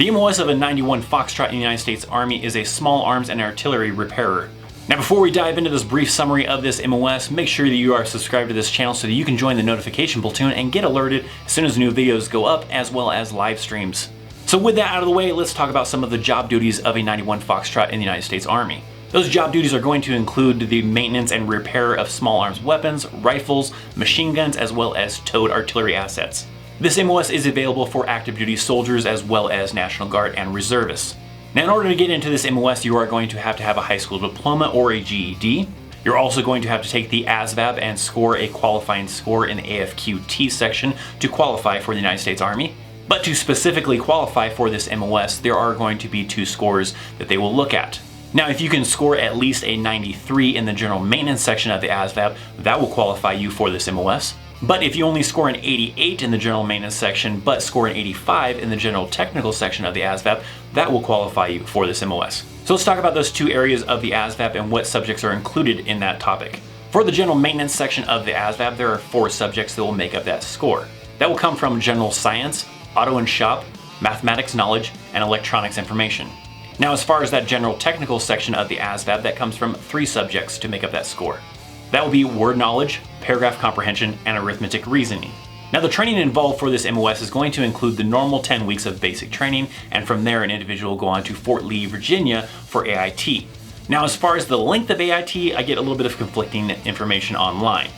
The MOS of a 91 Foxtrot in the United States Army is a small arms and artillery repairer. Now before we dive into this brief summary of this MOS, make sure that you are subscribed to this channel so that you can join the notification platoon and get alerted as soon as new videos go up, as well as live streams. So with that out of the way, let's talk about some of the job duties of a 91 Foxtrot in the United States Army. Those job duties are going to include the maintenance and repair of small arms weapons, rifles, machine guns, as well as towed artillery assets. This MOS is available for active duty soldiers as well as National Guard and reservists. Now in order to get into this MOS, you are going to have a high school diploma or a GED. You're also going to have to take the ASVAB and score a qualifying score in the AFQT section to qualify for the United States Army. But to specifically qualify for this MOS, there are going to be two scores that they will look at. Now if you can score at least a 93 in the general maintenance section of the ASVAB, that will qualify you for this MOS. But if you only score an 88 in the general maintenance section, but score an 85 in the general technical section of the ASVAB, that will qualify you for this MOS. So let's talk about those two areas of the ASVAB and what subjects are included in that topic. For the general maintenance section of the ASVAB, there are 4 subjects that will make up that score. That will come from general science, auto and shop, mathematics knowledge, and electronics information. Now as far as that general technical section of the ASVAB, that comes from 3 subjects to make up that score. That will be word knowledge, paragraph comprehension, and arithmetic reasoning. Now the training involved for this MOS is going to include the normal 10 weeks of basic training, and from there an individual will go on to Fort Lee, Virginia for AIT. Now as far as the length of AIT, I get a little bit of conflicting information online.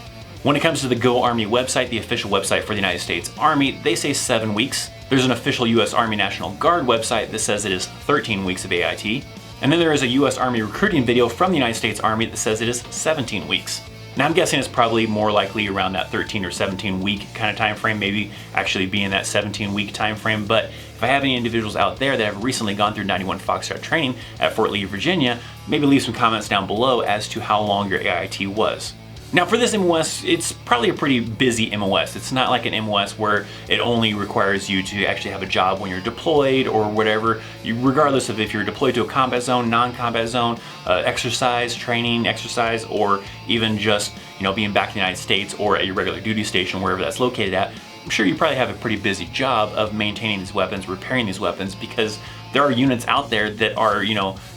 When it comes to the Go Army website, the official website for the United States Army, they say 7 weeks. There's an official US Army National Guard website that says it is 13 weeks of AIT. And then there is a US Army recruiting video from the United States Army that says it is 17 weeks. Now I'm guessing it's probably more likely around that 13 or 17 week kind of time frame, maybe actually be in that 17 week time frame. But if I have any individuals out there that have recently gone through 91 Foxtrot training at Fort Lee, Virginia, maybe leave some comments down below as to how long your AIT was. Now for this MOS, it's probably a pretty busy MOS. It's not like an MOS where it only requires you to actually have a job when you're deployed or whatever. Regardless of if you're deployed to a combat zone, non-combat zone, exercise, training, exercise, or even just being back in the United States or at your regular duty station, wherever that's located at, I'm sure you probably have a pretty busy job of maintaining these weapons, repairing these weapons, because there are units out there that are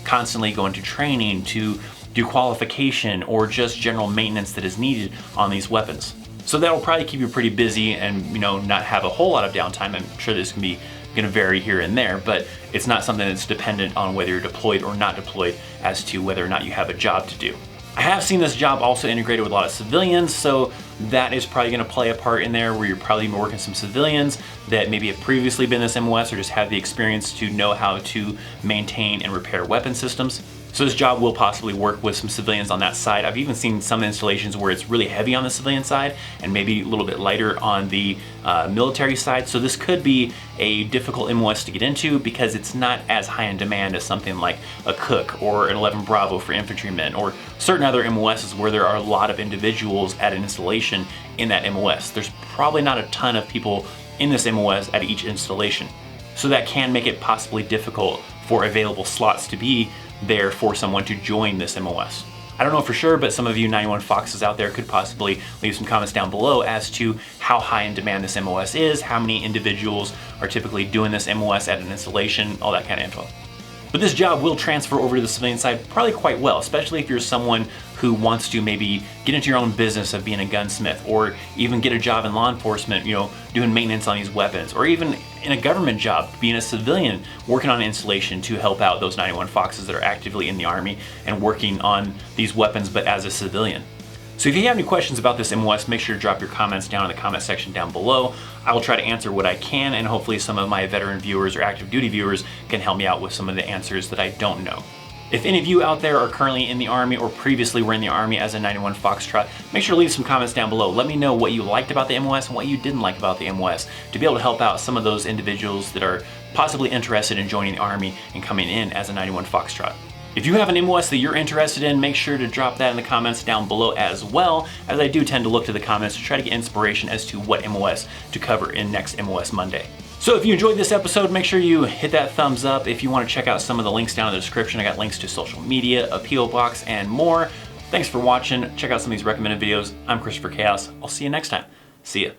constantly going to training to do qualification or just general maintenance that is needed on these weapons. So that'll probably keep you pretty busy and not have a whole lot of downtime. I'm sure this going to vary here and there, but it's not something that's dependent on whether you're deployed or not deployed as to whether or not you have a job to do. I have seen this job also integrated with a lot of civilians, so that is probably going to play a part in there where you're probably working with some civilians that maybe have previously been this MOS or just have the experience to know how to maintain and repair weapon systems. So this job will possibly work with some civilians on that side. I've even seen some installations where it's really heavy on the civilian side and maybe a little bit lighter on the military side. So this could be a difficult MOS to get into because it's not as high in demand as something like a Cook or an 11 Bravo for infantrymen or certain other MOSs where there are a lot of individuals at an installation in that MOS. There's probably not a ton of people in this MOS at each installation. So that can make it possibly difficult for available slots to be there for someone to join this MOS. I don't know for sure, but some of you 91 Foxes out there could possibly leave some comments down below as to how high in demand this MOS is, how many individuals are typically doing this MOS at an installation, all that kind of info. But this job will transfer over to the civilian side probably quite well, especially if you're someone who wants to maybe get into your own business of being a gunsmith or even get a job in law enforcement, doing maintenance on these weapons, or even in a government job, being a civilian, working on an installation to help out those 91 Foxes that are actively in the Army and working on these weapons, but as a civilian. So if you have any questions about this MOS, make sure to drop your comments down in the comment section down below. I will try to answer what I can, and hopefully some of my veteran viewers or active duty viewers can help me out with some of the answers that I don't know. If any of you out there are currently in the Army or previously were in the Army as a 91 Foxtrot, make sure to leave some comments down below. Let me know what you liked about the MOS and what you didn't like about the MOS to be able to help out some of those individuals that are possibly interested in joining the Army and coming in as a 91 Foxtrot. If you have an MOS that you're interested in, make sure to drop that in the comments down below as well, as I do tend to look to the comments to try to get inspiration as to what MOS to cover in next MOS Monday. So if you enjoyed this episode, make sure you hit that thumbs up. If you want to check out some of the links down in the description, I got links to social media, a P.O. box, and more. Thanks for watching. Check out some of these recommended videos. I'm ThatChrisChaos. I'll see you next time. See ya.